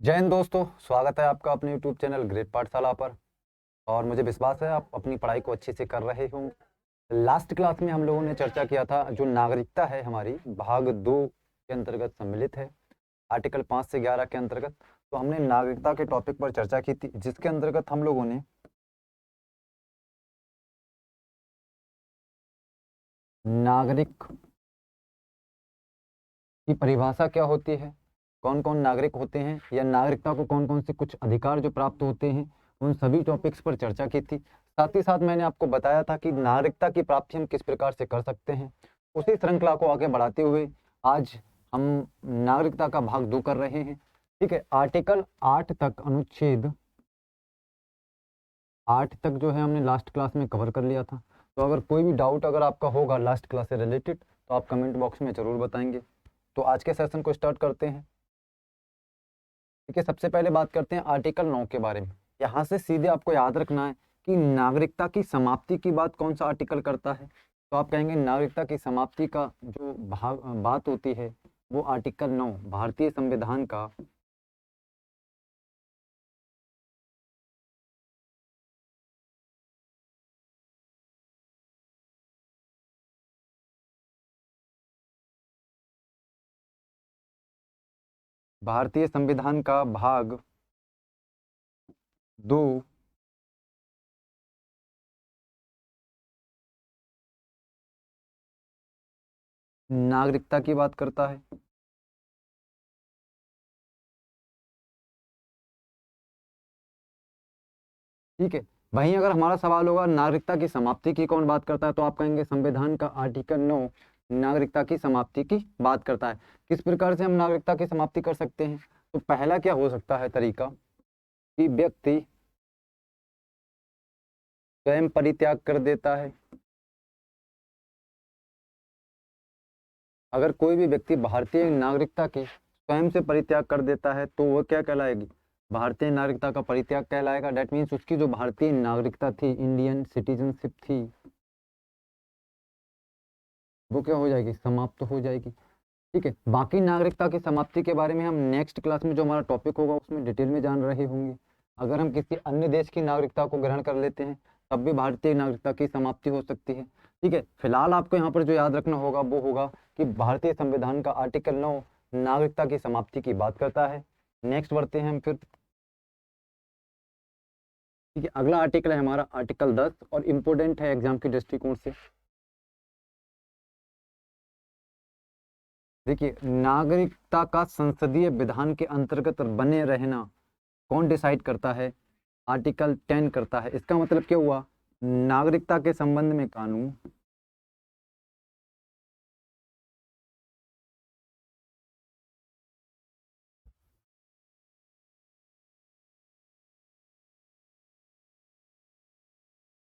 जय हिंद दोस्तों, स्वागत है आपका अपने यूट्यूब चैनल ग्रेट पाठशाला पर। और मुझे विश्वास है आप अपनी पढ़ाई को अच्छे से कर रहे होंगे। लास्ट क्लास में हम लोगों ने चर्चा किया था जो नागरिकता है हमारी भाग 2 के अंतर्गत सम्मिलित है, आर्टिकल 5 से 11 के अंतर्गत। तो हमने नागरिकता के टॉपिक पर चर्चा की थी, जिसके अंतर्गत हम लोगों ने नागरिक की परिभाषा क्या होती है, कौन कौन नागरिक होते हैं, या नागरिकता को कौन कौन से कुछ अधिकार जो प्राप्त होते हैं, उन सभी टॉपिक्स पर चर्चा की थी। साथ ही साथ मैंने आपको बताया था कि नागरिकता की प्राप्ति हम किस प्रकार से कर सकते हैं। उसी श्रृंखला को आगे बढ़ाते हुए आज हम नागरिकता का भाग 2 कर रहे हैं। ठीक है, आर्टिकल 8 तक, अनुच्छेद 8 तक जो है हमने लास्ट क्लास में कवर कर लिया था। तो अगर कोई भी डाउट अगर आपका होगा लास्ट क्लास से रिलेटेड तो आप कमेंट बॉक्स में ज़रूर बताएंगे। तो आज के सेशन को स्टार्ट करते हैं। ठीक है, सबसे पहले बात करते हैं आर्टिकल 9 के बारे में। यहाँ से सीधे आपको याद रखना है कि नागरिकता की समाप्ति की बात कौन सा आर्टिकल करता है। तो आप कहेंगे नागरिकता की समाप्ति का जो बात होती है वो आर्टिकल 9 भारतीय संविधान का भाग 2 नागरिकता की बात करता है। ठीक है, वहीं अगर हमारा सवाल होगा नागरिकता की समाप्ति की कौन बात करता है, तो आप कहेंगे संविधान का आर्टिकल 9 नागरिकता की समाप्ति की बात करता है। किस प्रकार से हम नागरिकता की समाप्ति कर सकते हैं? तो पहला क्या हो सकता है तरीका कि व्यक्ति स्वयं परित्याग कर देता है। अगर कोई भी व्यक्ति भारतीय नागरिकता की स्वयं से परित्याग कर देता है तो वो क्या कहलाएगी? भारतीय नागरिकता का परित्याग कहलाएगा। डेट मीन्स उसकी जो भारतीय नागरिकता थी, इंडियन सिटीजनशिप थी, वो क्या हो जाएगी? समाप्त हो जाएगी। ठीक है, बाकी नागरिकता की समाप्ति के बारे में हम नेक्स्ट क्लास में जो हमारा टॉपिक होगा उसमें डिटेल में जान रहे होंगे। अगर हम किसी अन्य देश की नागरिकता को ग्रहण कर लेते हैं तब भी भारतीय नागरिकता की समाप्ति हो सकती है। ठीक है, फिलहाल आपको यहाँ पर जो याद रखना होगा वो होगा कि भारतीय संविधान का आर्टिकल 9 नागरिकता की समाप्ति की बात करता है। नेक्स्ट बढ़ते हैं हम फिर। ठीक है, अगला आर्टिकल है हमारा आर्टिकल 10 और इम्पोर्टेंट है एग्जाम के दृष्टिकोण से। देखिए, नागरिकता का संसदीय विधान के अंतर्गत बने रहना कौन डिसाइड करता है? आर्टिकल 10 करता है। इसका मतलब क्या हुआ? नागरिकता के संबंध में कानून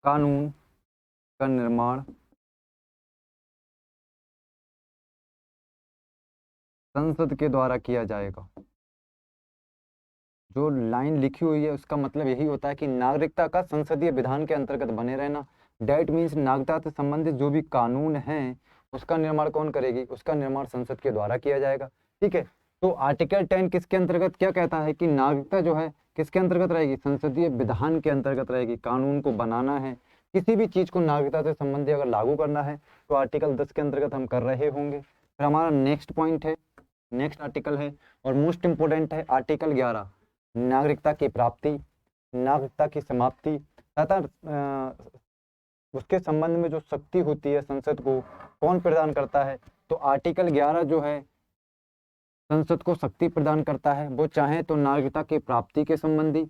कानून का निर्माण संसद के द्वारा किया जाएगा। जो लाइन लिखी हुई है उसका मतलब यही होता है कि नागरिकता का संसदीय विधान के अंतर्गत बने रहना। डेट मीन्स नागरिकता से संबंधित जो भी कानून हैं उसका निर्माण कौन करेगी? उसका निर्माण संसद के द्वारा किया जाएगा। ठीक है, तो आर्टिकल 10 किसके अंतर्गत क्या कहता है कि नागरिकता जो है किसके अंतर्गत रहेगी? संसदीय विधान के अंतर्गत रहेगी। कानून को बनाना है, किसी भी चीज को नागरिकता से संबंधित अगर लागू करना है तो आर्टिकल 10 के अंतर्गत हम कर रहे होंगे। फिर हमारा नेक्स्ट पॉइंट है, नेक्स्ट आर्टिकल है और मोस्ट इंपोर्टेंट है आर्टिकल 11 नागरिकता की प्राप्ति, नागरिकता की समाप्ति तथा उसके संबंध में जो शक्ति होती है संसद को कौन प्रदान करता है? तो आर्टिकल 11 जो है संसद को शक्ति प्रदान करता है। वो चाहे तो नागरिकता की प्राप्ति के संबंधी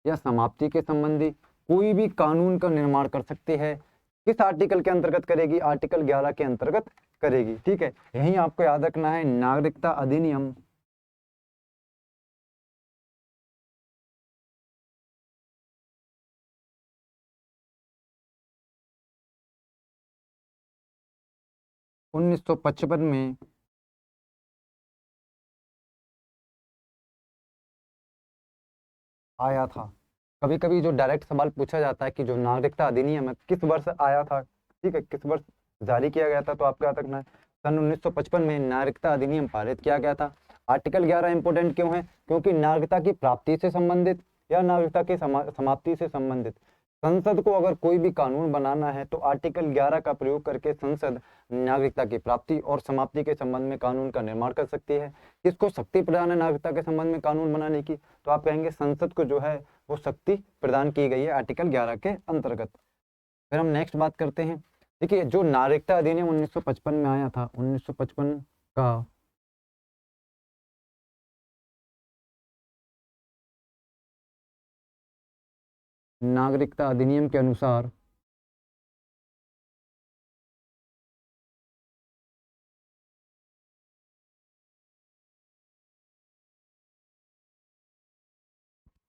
या समाप्ति के संबंधी कोई भी कानून का निर्माण कर सकती है। किस आर्टिकल के अंतर्गत करेगी? आर्टिकल 11 के अंतर्गत करेगी। ठीक है, यही आपको याद रखना है। नागरिकता अधिनियम 1955 में आया था। कभी कभी जो डायरेक्ट सवाल पूछा जाता है कि जो नागरिकता अधिनियम है किस वर्ष आया था, ठीक है, किस वर्ष जारी किया गया था, तो आपको याद रखना है सन 1955 में नागरिकता अधिनियम पारित किया गया था। आर्टिकल 11 इंपोर्टेंट क्यों है? क्योंकि नागरिकता की प्राप्ति से संबंधित या नागरिकता की समाप्ति से संबंधित। संसद को अगर कोई भी कानून बनाना है तो आर्टिकल 11 का प्रयोग करके संसद नागरिकता की प्राप्ति और समाप्ति के संबंध में कानून का निर्माण कर सकती है। किसको शक्ति प्रदान है नागरिकता के संबंध में कानून बनाने की? तो आप कहेंगे संसद को जो है वो शक्ति प्रदान की गई है आर्टिकल 11 के अंतर्गत। फिर हम नेक्स्ट बात करते हैं। देखिए, जो नागरिकता अधिनियम 1955 में आया था, 1955 का नागरिकता अधिनियम के अनुसार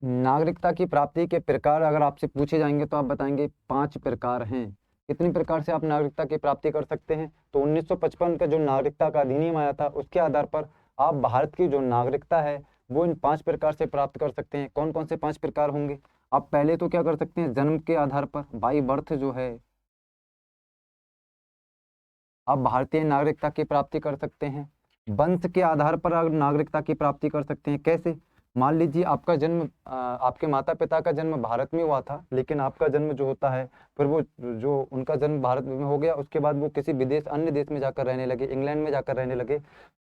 नागरिकता की प्राप्ति के प्रकार अगर आपसे पूछे जाएंगे तो आप बताएंगे 5 प्रकार हैं। कितनी प्रकार से आप नागरिकता की प्राप्ति कर सकते हैं? तो 1955 का जो नागरिकता का अधिनियम आया था उसके आधार पर आप भारत की जो नागरिकता है वो इन 5 प्रकार से प्राप्त कर सकते हैं। कौन कौन से 5 प्रकार होंगे? आप पहले तो क्या कर सकते हैं, जन्म के आधार पर बाई बर्थ जो है आप भारतीय नागरिकता की प्राप्ति कर सकते हैं। वंश के आधार पर आप नागरिकता की प्राप्ति कर सकते हैं। कैसे? मान लीजिए आपका जन्म आपके माता पिता का जन्म भारत में हुआ था, लेकिन आपका जन्म जो होता है फिर वो जो उनका जन्म भारत में हो गया, उसके बाद वो किसी विदेश अन्य देश में जाकर रहने लगे, इंग्लैंड में जाकर रहने लगे।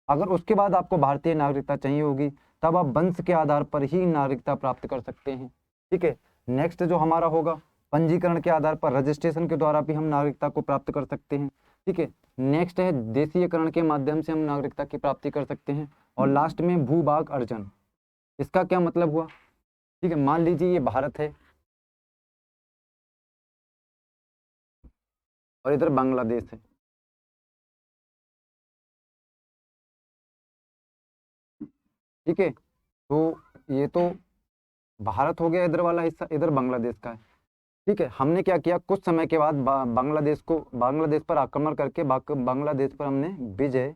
अगर उसके बाद आपको भारतीय नागरिकता चाहिए होगी तब आप वंश के आधार पर ही नागरिकता प्राप्त कर सकते हैं। ठीक है। नेक्स्ट जो हमारा होगा पंजीकरण के आधार पर, रजिस्ट्रेशन के द्वारा भी हम नागरिकता को प्राप्त कर सकते हैं। ठीक है। नेक्स्ट है देशीयकरण के माध्यम से हम नागरिकता की प्राप्ति कर सकते हैं। और लास्ट में भूभाग अर्जन। इसका क्या मतलब हुआ? ठीक है, मान लीजिए ये भारत है और इधर बांग्लादेश है। ठीक है, तो ये तो भारत हो गया इधर वाला हिस्सा, इधर बांग्लादेश का है। ठीक है, हमने क्या किया, कुछ समय के बाद बांग्लादेश पर आक्रमण करके बांग्लादेश पर हमने विजय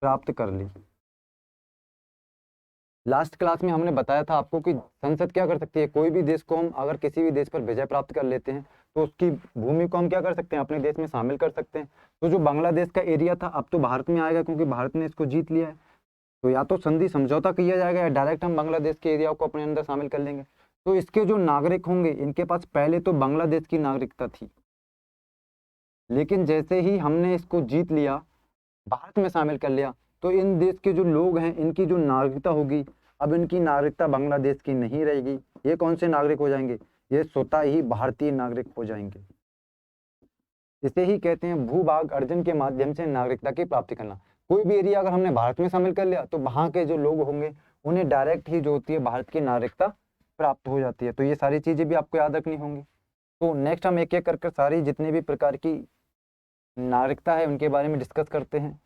प्राप्त कर ली। लास्ट क्लास में हमने बताया था आपको कि संसद क्या कर सकती है, कोई भी देश को हम अगर किसी भी देश पर विजय प्राप्त कर लेते हैं तो उसकी भूमि को हम क्या कर सकते हैं, अपने देश में शामिल कर सकते हैं। तो जो बांग्लादेश का एरिया था अब तो भारत में आएगा क्योंकि भारत ने इसको जीत लिया है। तो या तो संधि समझौता किया जाएगा या डायरेक्ट हम बांग्लादेश के एरिया को अपने अंदर शामिल कर लेंगे। तो इसके जो नागरिक होंगे इनके पास पहले तो बांग्लादेश की नागरिकता थी, लेकिन जैसे ही हमने इसको जीत लिया, भारत में शामिल कर लिया, तो इन देश के जो लोग हैं इनकी जो नागरिकता होगी अब इनकी नागरिकता बांग्लादेश की नहीं रहेगी। ये कौन से नागरिक हो जाएंगे? ये स्वतः ही भारतीय नागरिक हो जाएंगे। इसे ही कहते हैं भूभाग अर्जन के माध्यम से नागरिकता की प्राप्ति करना। कोई भी एरिया अगर हमने भारत में शामिल कर लिया तो वहां के जो लोग होंगे उन्हें डायरेक्ट ही जो होती है भारत की नागरिकता प्राप्त हो जाती है। तो ये सारी चीजें भी आपको याद रखनी होंगी। तो नेक्स्ट हम एक एक करके सारी जितने भी प्रकार की नागरिकता है उनके बारे में डिस्कस करते हैं।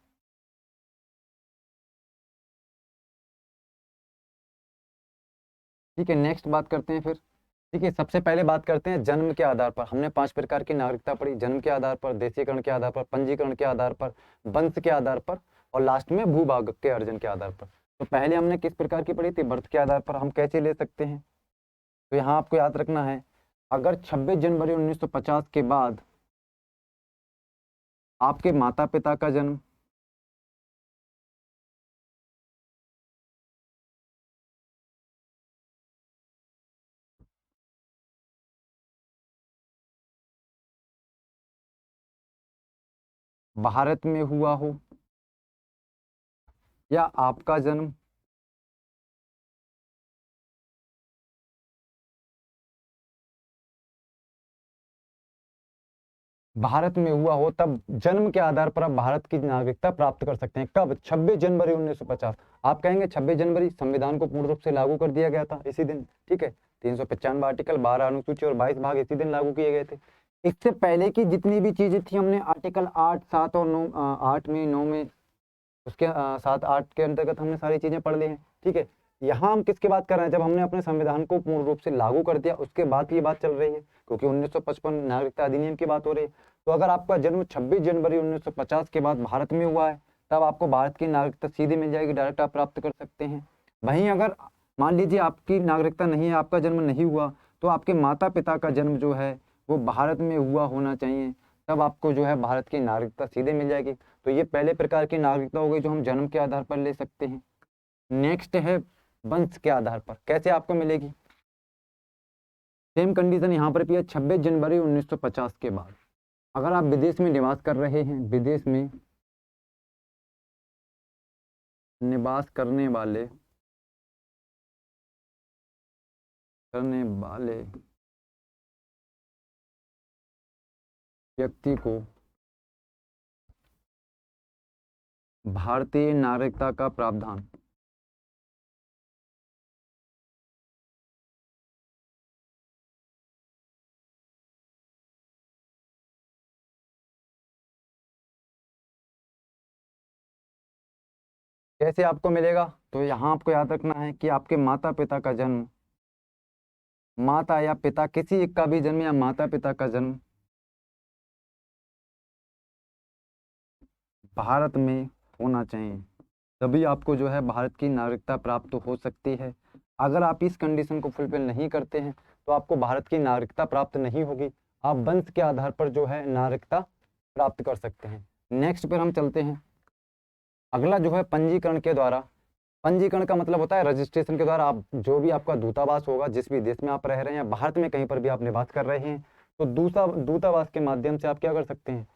ठीक है, नेक्स्ट बात करते हैं फिर। ठीक है, सबसे पहले बात करते हैं जन्म के आधार पर। हमने 5 प्रकार की नागरिकता पढ़ी, जन्म के आधार पर, देशीकरण के आधार पर, पंजीकरण के आधार पर, वंश के आधार पर और लास्ट में भूभाग के अर्जन के आधार पर। तो पहले हमने किस प्रकार की पढ़ी थी? बर्थ के आधार पर हम कैसे ले सकते हैं। तो यहाँ आपको याद रखना है, अगर 26 जनवरी 1950 के बाद आपके माता पिता का जन्म भारत में हुआ हो या आपका जन्म भारत में हुआ हो, तब जन्म के आधार पर आप भारत की नागरिकता प्राप्त कर सकते हैं। कब? 26 जनवरी 1950। आप कहेंगे 26 जनवरी संविधान को पूर्ण रूप से लागू कर दिया गया था इसी दिन। ठीक है, 395 आर्टिकल, 12 अनुसूची और 22 भाग इसी दिन लागू किए गए थे। इससे पहले की जितनी भी चीजें थी हमने आर्टिकल 8, 7 और 9, 8 में, 9 में, उसके 7, 8 के अंतर्गत हमने सारी चीजें पढ़ ली हैं। ठीक है, यहाँ हम किसकी बात कर रहे हैं? जब हमने अपने संविधान को पूर्ण रूप से लागू कर दिया उसके बाद ये बात चल रही है, क्योंकि 1955 नागरिकता अधिनियम की बात हो रही है। तो अगर आपका जन्म 26 जनवरी 1950 के बाद भारत में हुआ है तब आपको भारत की नागरिकता सीधे मिल जाएगी, डायरेक्ट आप प्राप्त कर सकते हैं। वहीं अगर मान लीजिए आपकी नागरिकता नहीं है, आपका जन्म नहीं हुआ, तो आपके माता पिता का जन्म जो है वो भारत में हुआ होना चाहिए, तब आपको जो है भारत की नागरिकता सीधे मिल जाएगी। तो ये पहले प्रकार की नागरिकता हो गई जो हम जन्म के आधार पर ले सकते हैं। नेक्स्ट है वंश के आधार पर, कैसे आपको मिलेगी? सेम कंडीशन यहाँ पर भी है, 26 जनवरी 1950 के बाद अगर आप विदेश में निवास कर रहे हैं, विदेश में निवास करने वाले व्यक्ति को भारतीय नागरिकता का प्रावधान कैसे आपको मिलेगा? तो यहाँ आपको याद रखना है कि आपके माता पिता का जन्म, माता या पिता किसी एक का भी जन्म या माता पिता का जन्म भारत में होना चाहिए, तभी आपको जो है भारत की नागरिकता प्राप्त हो सकती है। अगर आप इस कंडीशन को फुलफिल नहीं करते हैं तो आपको भारत की नागरिकता प्राप्त नहीं होगी। आप वंश के आधार पर जो है नागरिकता प्राप्त कर सकते हैं। नेक्स्ट पर हम चलते हैं। अगला जो है पंजीकरण के द्वारा। पंजीकरण का मतलब होता है रजिस्ट्रेशन के द्वारा आप जो भी आपका दूतावास होगा, जिस भी देश में आप रह रहे हैं या भारत में कहीं पर भी आप निवास कर रहे हैं, तो दूतावास के माध्यम से आप क्या कर सकते हैं?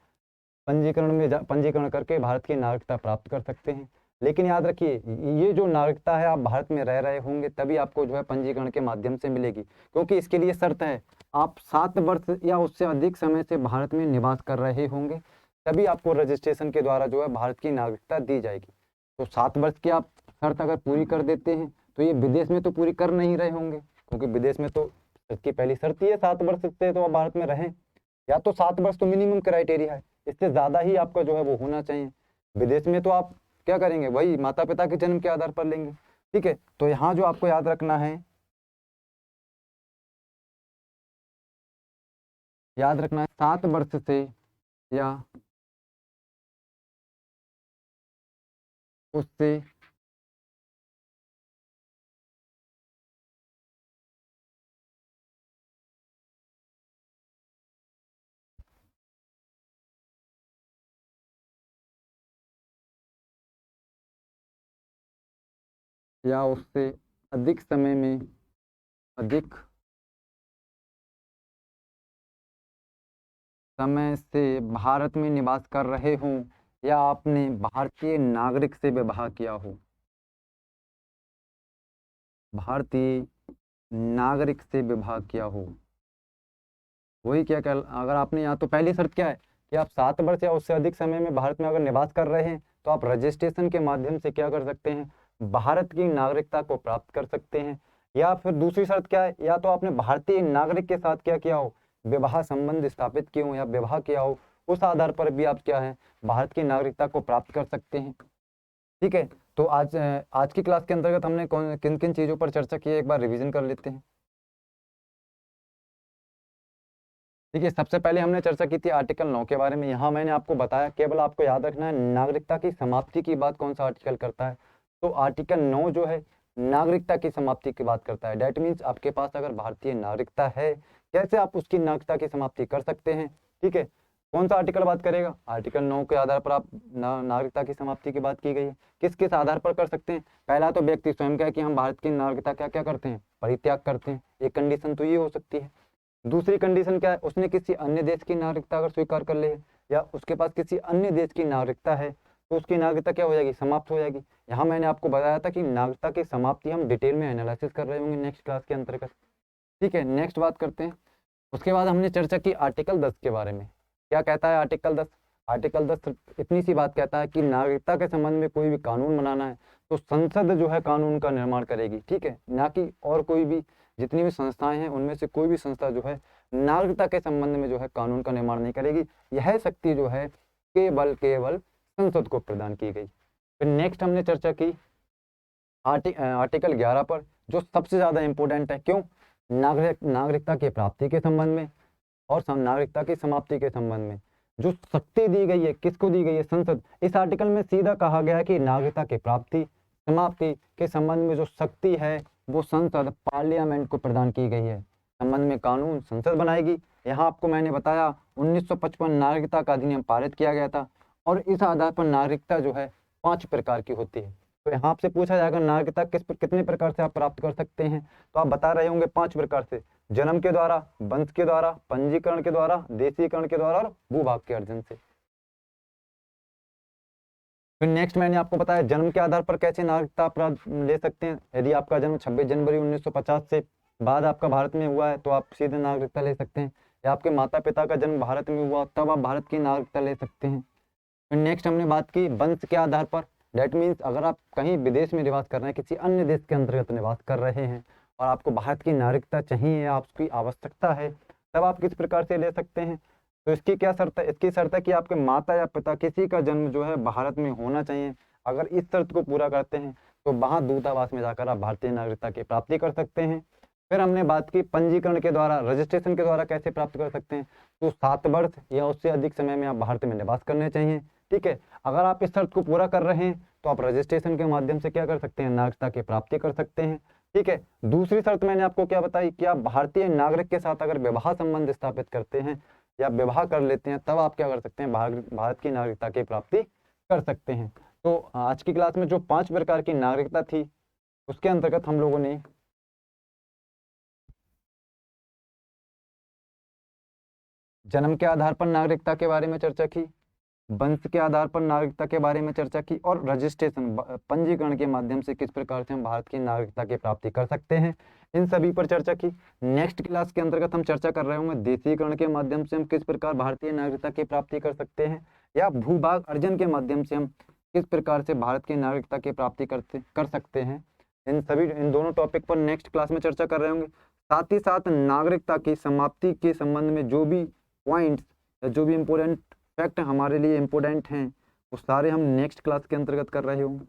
पंजीकरण करके भारत की नागरिकता प्राप्त कर सकते हैं। लेकिन याद रखिए, ये जो नागरिकता है आप भारत में रह रहे होंगे तभी आपको जो है पंजीकरण के माध्यम से मिलेगी, क्योंकि इसके लिए शर्त है आप 7 वर्ष या उससे अधिक समय से भारत में निवास कर रहे होंगे, तभी आपको रजिस्ट्रेशन के द्वारा जो है भारत की नागरिकता दी जाएगी। तो 7 वर्ष की आप शर्त अगर पूरी कर देते हैं तो ये विदेश में तो पूरी कर नहीं रहे होंगे, क्योंकि विदेश में तो इसकी पहली शर्त ही है 7 वर्ष से तो आप भारत में रहें, या तो 7 वर्ष तो मिनिमम क्राइटेरिया है, इससे ज्यादा ही आपका जो है वो होना चाहिए। विदेश में तो आप क्या करेंगे, वही माता पिता के जन्म के आधार पर लेंगे। ठीक है, तो यहाँ जो आपको याद रखना है, याद रखना है 7 वर्ष से या उससे या उससे अधिक समय में, अधिक समय से भारत में निवास कर रहे हों या आपने भारतीय नागरिक से विवाह किया हो, भारतीय नागरिक से विवाह किया हो। वही क्या कर, अगर आपने यहाँ तो पहली शर्त क्या है कि आप 7 वर्ष या उससे अधिक समय में भारत में अगर निवास कर रहे हैं तो आप रजिस्ट्रेशन के माध्यम से क्या कर सकते हैं, भारत की नागरिकता को प्राप्त कर सकते हैं। या फिर दूसरी शर्त क्या है, या तो आपने भारतीय नागरिक के साथ क्या किया हो, विवाह संबंध स्थापित किए हो या विवाह किया हो, उस आधार पर भी आप क्या है भारत की नागरिकता को प्राप्त कर सकते हैं। ठीक है, तो आज की क्लास के अंतर्गत हमने किन किन चीज़ों पर चर्चा की है, एक बार रिवीजन कर लेते हैं। देखिए, सबसे पहले हमने चर्चा की थी आर्टिकल 9 के बारे में। यहाँ मैंने आपको बताया, केवल आपको याद रखना है नागरिकता की समाप्ति की बात कौन सा आर्टिकल करता है, तो आर्टिकल 9 जो है नागरिकता की समाप्ति की बात करता है। डेट मीन्स आपके पास अगर भारतीय नागरिकता है, कैसे आप उसकी नागरिकता की समाप्ति कर सकते हैं। ठीक है, कौन सा आर्टिकल बात करेगा, आर्टिकल 9 के आधार पर आप नागरिकता की समाप्ति की बात की गई है। किस किस आधार पर कर सकते हैं? पहला तो व्यक्ति स्वयं का है कि हम भारत की नागरिकता क्या क्या करते हैं, परित्याग करते हैं, एक कंडीशन तो ये हो सकती है। दूसरी कंडीशन क्या है, उसने किसी अन्य देश की नागरिकता अगर स्वीकार कर ले या उसके पास किसी अन्य देश की नागरिकता है तो उसकी नागरिकता क्या हो जाएगी, समाप्त हो जाएगी। यहाँ मैंने आपको बताया था कि नागरिकता की समाप्ति हम डिटेल में एनालिसिस कर रहे होंगे नेक्स्ट क्लास के अंतर्गत। ठीक है, नेक्स्ट बात करते हैं। उसके बाद हमने चर्चा की आर्टिकल 10 के बारे में। क्या कहता है आर्टिकल 10? आर्टिकल 10 इतनी सी बात कहता है कि नागरिकता के संबंध में कोई भी कानून बनाना है तो संसद जो है कानून का निर्माण करेगी। ठीक है, ना कि और कोई भी, जितनी भी संस्थाएं हैं उनमें से कोई भी संस्था जो है नागरिकता के संबंध में जो है कानून का निर्माण नहीं करेगी। यह शक्ति जो है केवल संसद को प्रदान की गई। फिर नेक्स्ट हमने चर्चा की आर्टिकल 11 पर, जो सबसे ज्यादा इंपॉर्टेंट है। क्यों? नागरिकता की प्राप्ति के संबंध में और नागरिकता की समाप्ति के संबंध में जो शक्ति दी गई है, किसको दी गई है, संसद। इस आर्टिकल में सीधा कहा गया है कि नागरिकता की प्राप्ति समाप्ति के संबंध में जो शक्ति है वो संसद पार्लियामेंट को प्रदान की गई है। संबंध में कानून संसद बनाएगी यहाँ आपको मैंने बताया 1955 नागरिकता का अधिनियम पारित किया गया था और इस आधार पर नागरिकता जो है 5 प्रकार की होती है। तो यहाँ आपसे पूछा जाएगा नागरिकता कितने प्रकार से आप प्राप्त कर सकते हैं, तो आप बता रहे होंगे 5 प्रकार से, जन्म के द्वारा, वंश के द्वारा, पंजीकरण के द्वारा, देशीकरण के द्वारा और भूभाग के अर्जन से। फिर नेक्स्ट मैंने आपको बताया जन्म के आधार पर कैसे नागरिकता आप ले सकते हैं। यदि आपका जन्म 26 जनवरी 1950 से बाद आपका भारत में हुआ है तो आप सीधे नागरिकता ले सकते हैं, या आपके माता पिता का जन्म भारत में हुआ तब आप भारत की नागरिकता ले सकते हैं। फिर नेक्स्ट हमने बात की वंश के आधार पर, डेट मीन्स अगर आप कहीं विदेश में निवास कर रहे हैं, किसी अन्य देश के अंतर्गत निवास कर रहे हैं और आपको भारत की नागरिकता चाहिए, आपकी आवश्यकता है, तब आप किस प्रकार से ले सकते हैं। तो इसकी क्या शर्त है, इसकी शर्त है कि आपके माता या पिता किसी का जन्म जो है भारत में होना चाहिए। अगर इस शर्त को पूरा करते हैं तो वहाँ दूतावास में जाकर आप भारतीय नागरिकता की प्राप्ति कर सकते हैं। फिर हमने बात की पंजीकरण के द्वारा, रजिस्ट्रेशन के द्वारा कैसे प्राप्त कर सकते हैं। तो 7 वर्ष या उससे अधिक समय में आप भारत में निवास करने चाहिए, ठीक है। अगर आप इस शर्त को पूरा कर रहे हैं तो आप रजिस्ट्रेशन के माध्यम से क्या कर सकते हैं, नागरिकता की प्राप्ति कर सकते हैं, ठीक है। दूसरी शर्त मैंने आपको क्या बताई कि आप भारतीय नागरिक के साथ अगर विवाह संबंध स्थापित करते हैं या विवाह कर लेते हैं, तब आप क्या कर सकते हैं, भारत की नागरिकता की प्राप्ति कर सकते हैं। तो आज की क्लास में जो 5 प्रकार की नागरिकता थी उसके अंतर्गत हम लोगों ने जन्म के आधार पर नागरिकता के बारे में चर्चा की, वंश के आधार पर नागरिकता के बारे में चर्चा की, और रजिस्ट्रेशन पंजीकरण के माध्यम से किस प्रकार से हम भारत की नागरिकता की प्राप्ति कर सकते हैं, इन सभी पर चर्चा की। नेक्स्ट क्लास के अंतर्गत हम चर्चा कर रहे होंगे देशीकरण के माध्यम से हम किस प्रकार भारतीय नागरिकता की प्राप्ति कर सकते हैं, या भूभाग अर्जन के माध्यम से हम किस प्रकार से भारत की नागरिकता की प्राप्ति कर सकते हैं। इन दोनों टॉपिक पर नेक्स्ट क्लास में चर्चा कर रहे होंगे। साथ ही साथ नागरिकता की समाप्ति के संबंध में जो भी पॉइंट्स या जो भी इम्पोर्टेंट फैक्ट हमारे लिए इम्पोर्टेंट हैं वो सारे हम नेक्स्ट क्लास के अंतर्गत कर रहे होंगे।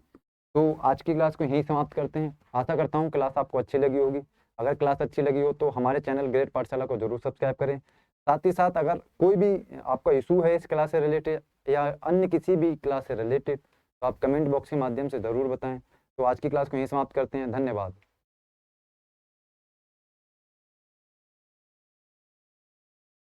तो आज की क्लास को यहीं समाप्त करते हैं। आशा करता हूँ क्लास आपको अच्छी लगी होगी। अगर क्लास अच्छी लगी हो तो हमारे चैनल ग्रेड पाठशाला को जरूर सब्सक्राइब करें। साथ ही साथ अगर कोई भी आपका इशू है इस क्लास से रिलेटेड या अन्य किसी भी क्लास से रिलेटेड तो आप कमेंट बॉक्स के माध्यम से ज़रूर बताएं। तो आज की क्लास को यहीं समाप्त करते हैं। धन्यवाद।